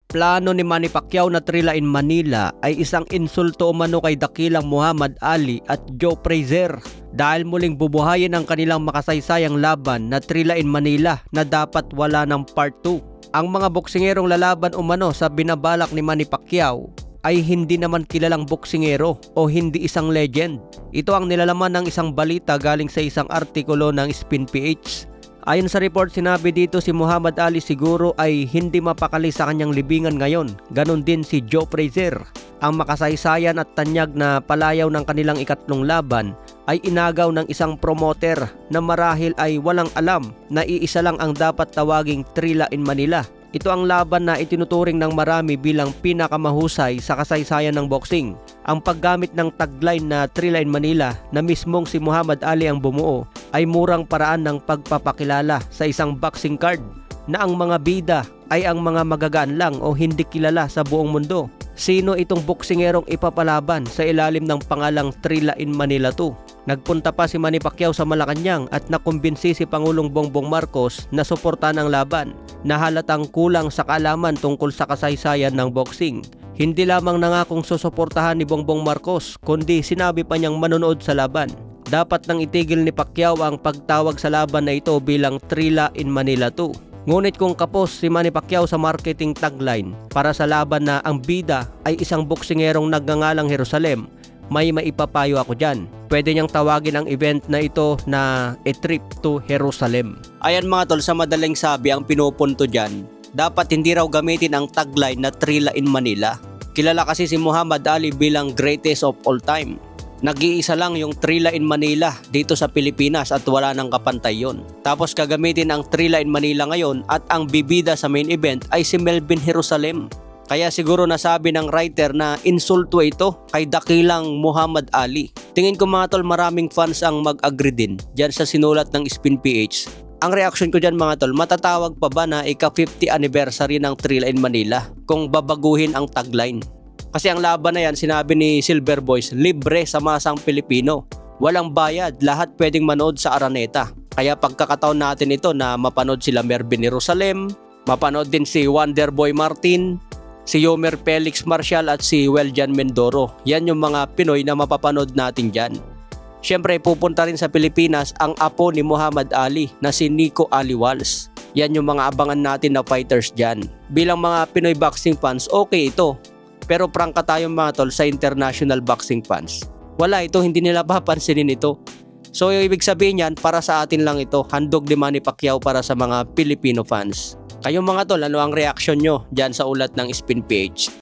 Plano ni Manny Pacquiao na trilain Manila ay isang insulto umano kay dakilang Muhammad Ali at Joe Frazier dahil muling bubuhayin ang kanilang makasaysayang laban na trilain Manila na dapat wala ng part 2. Ang mga boksingerong lalaban umano sa binabalak ni Manny Pacquiao ay hindi naman kilalang boksingero o hindi isang legend. Ito ang nilalaman ng isang balita galing sa isang artikulo ng Spin PH. Ayon sa report, sinabi dito si Muhammad Ali siguro ay hindi mapakali sa kanyang libingan ngayon. Ganon din si Joe Frazier. Ang makasaysayan at tanyag na palayaw ng kanilang ikatlong laban ay inagaw ng isang promoter na marahil ay walang alam na iisa lang ang dapat tawaging trilain Manila. Ito ang laban na itinuturing ng marami bilang pinakamahusay sa kasaysayan ng boxing. Ang paggamit ng tagline na trilain Manila na mismong si Muhammad Ali ang bumuo ay murang paraan ng pagpapakilala sa isang boxing card na ang mga bida ay ang mga magagaan lang o hindi kilala sa buong mundo. Sino itong boksingerong ipapalaban sa ilalim ng pangalang trilain Manila 2? Nagpunta pa si Manny Pacquiao sa Malacanang at nakumbinsi si Pangulong Bongbong Marcos na suportahan ang laban na halatang kulang sa kaalaman tungkol sa kasaysayan ng boxing. Hindi lamang nangakong susuportahan ni Bongbong Marcos kundi sinabi pa niyang manonood sa laban. Dapat nang itigil ni Pacquiao ang pagtawag sa laban na ito bilang trilain Manila 2. Ngunit kung kapos si Manny Pacquiao sa marketing tagline para sa laban na ang bida ay isang boksingerong nagngangalang Jerusalem, may maipapayo ako dyan. Pwede niyang tawagin ang event na ito na A Trip to Jerusalem. Ayan mga tol, sa madaling sabi ang pinupunto dyan, dapat hindi raw gamitin ang tagline na trilain Manila. Kilala kasi si Muhammad Ali bilang greatest of all time. Nag-iisa lang yung trilain Manila dito sa Pilipinas at wala nang kapantay yun. Tapos gagamitin ang trilain Manila ngayon at ang bibida sa main event ay si Melvin Jerusalem. Kaya siguro nasabi ng writer na insulto ito kay dakilang Muhammad Ali. Tingin ko mga tol, maraming fans ang mag-agree din dyan sa sinulat ng Spin PH. Ang reaction ko dyan mga tol, matatawag pa ba na ika-50 anniversary ng trilain Manila kung babaguhin ang tagline? Kasi ang laban na yan, sinabi ni Silver Boys, libre sa masang Pilipino. Walang bayad, lahat pwedeng manood sa Araneta. Kaya pagkakataon natin ito na mapanood sila Melvin Jerusalem, mapanood din si Wonderboy Martin, si Yomer Felix Marcial at si Weljan Mendoro. Yan yung mga Pinoy na mapapanood natin dyan. Siyempre pupunta rin sa Pilipinas ang apo ni Muhammad Ali na si Nico Aliwals. Yan yung mga abangan natin na fighters dyan. Bilang mga Pinoy boxing fans, okay ito. Pero prangka tayong mga tol sa international boxing fans. Wala ito, hindi nila papansinin ito. So yung ibig sabihin yan, para sa atin lang ito, handog ni Manny Pacquiao para sa mga Filipino fans. Kayong mga tol, ano ang reaction nyo dyan sa ulat ng Spin PH?